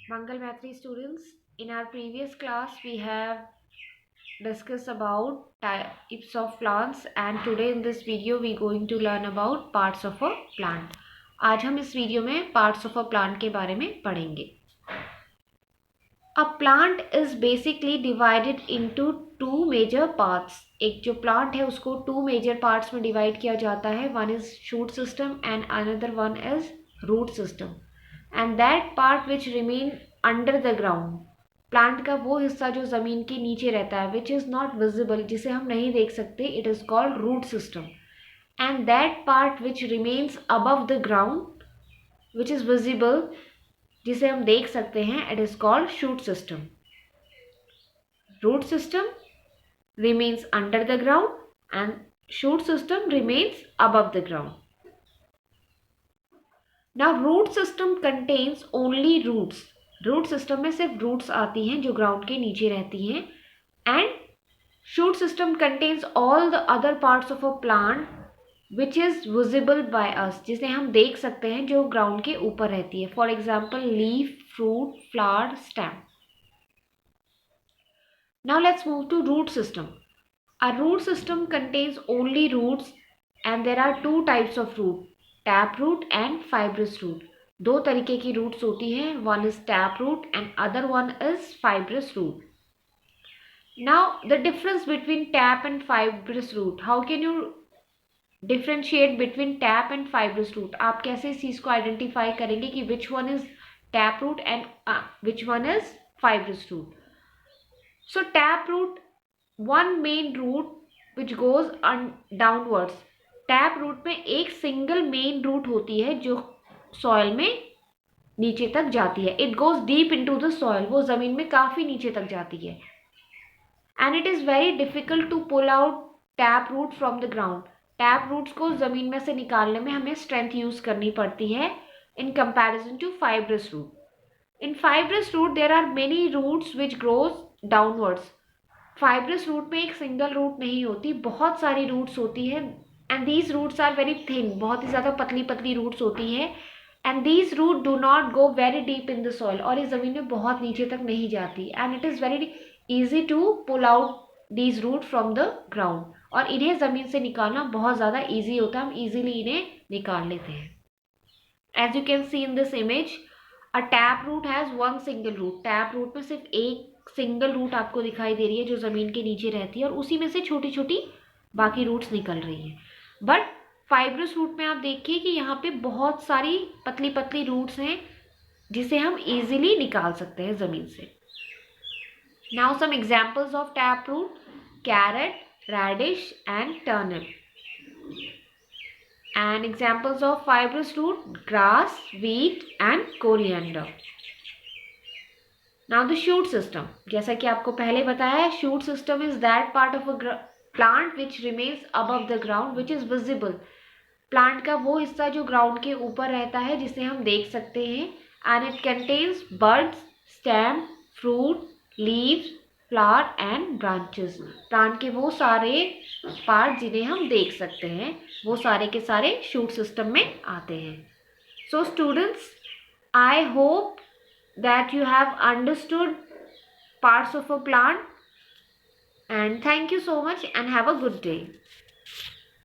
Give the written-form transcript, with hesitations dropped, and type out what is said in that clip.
Mangal Maitri students, in our previous class we have discussed about types of plants and today in this video we going to learn about parts of a plant. आज हम इस video में parts of a plant के बारे में पढ़ेंगे. A plant is basically divided into two major parts. एक जो plant है उसको two major parts में divide किया जाता है. One is shoot system and another one is root system. And that part which remain under the ground, plant का वो हिस्सा जो ज़मीन के नीचे रहता है, विच इज़ नॉट विजिबल, जिसे हम नहीं देख सकते, it is called root system. And that part which remains above the ground which is visible, जिसे हम देख सकते हैं, it is called shoot system. Root system remains under the ground and shoot system remains above the ground. Now root system contains only roots. Root system में सिर्फ roots आती हैं जो ग्राउंड के नीचे रहती हैं. And shoot system contains all the other parts of a plant which is visible by us, जिसे हम देख सकते हैं जो ग्राउंड के ऊपर रहती है. For example leaf, fruit, flower, stem. Now let's move to root system. A root system contains only roots and there are two types of root, tap root and fibrous root. दो तरीके की roots होती हैं, one is tap root and other one is fibrous root. Now the difference between tap and fibrous root, how can you differentiate between tap and fibrous root. आप कैसे इस चीज़ को identify करेंगे कि which one is tap root and which one is fibrous root. So tap root, one main root which goes downwards. Tap root में एक single main root होती है जो सॉइल में नीचे तक जाती है. It goes deep into the soil, वो ज़मीन में काफ़ी नीचे तक जाती है. And it is very difficult to pull out tap root from the ground. Tap roots को ज़मीन में से निकालने में हमें स्ट्रेंथ यूज़ करनी पड़ती है in comparison to fibrous root. In fibrous root there are many roots which grows downwards. Fibrous root में एक सिंगल रूट नहीं होती, बहुत सारी रूट्स होती है. And these roots are very thin, बहुत ही ज़्यादा पतली पतली रूट्स होती हैं. And these root do not go very deep in the soil, और ये ज़मीन में बहुत नीचे तक नहीं जाती. And it is very easy to pull out these root from the ground, और इन्हें ज़मीन से निकालना बहुत ज़्यादा ईजी होता है, हम ईजीली इन्हें निकाल लेते हैं. As you can see in this image, a tap root has one single root. Tap root में सिर्फ एक सिंगल रूट आपको दिखाई दे रही है जो ज़मीन के नीचे रहती है, और उसी में से छोटी छोटी बाकी रूट्स निकल रही हैं. बट फाइब्रस रूट में आप देखिए कि यहाँ पे बहुत सारी पतली पतली रूट्स हैं जिसे हम इजीली निकाल सकते हैं ज़मीन से. Now some examples of tap root: carrot, radish and turnip. And examples of fibrous root: grass, wheat and coriander. Now the shoot system. जैसा कि आपको पहले बताया है, shoot system is that part of a plant which remains above the ground which is visible. Plant का वो हिस्सा जो ग्राउंड के ऊपर रहता है जिसे हम देख सकते हैं. And it contains birds, stem, fruit, leaves, flower and branches. Plant के वो सारे पार्ट जिन्हें हम देख सकते हैं, वो सारे के सारे शूट सिस्टम में आते हैं. So students, I hope that you have understood parts of a plant, and thank you so much and have a good day.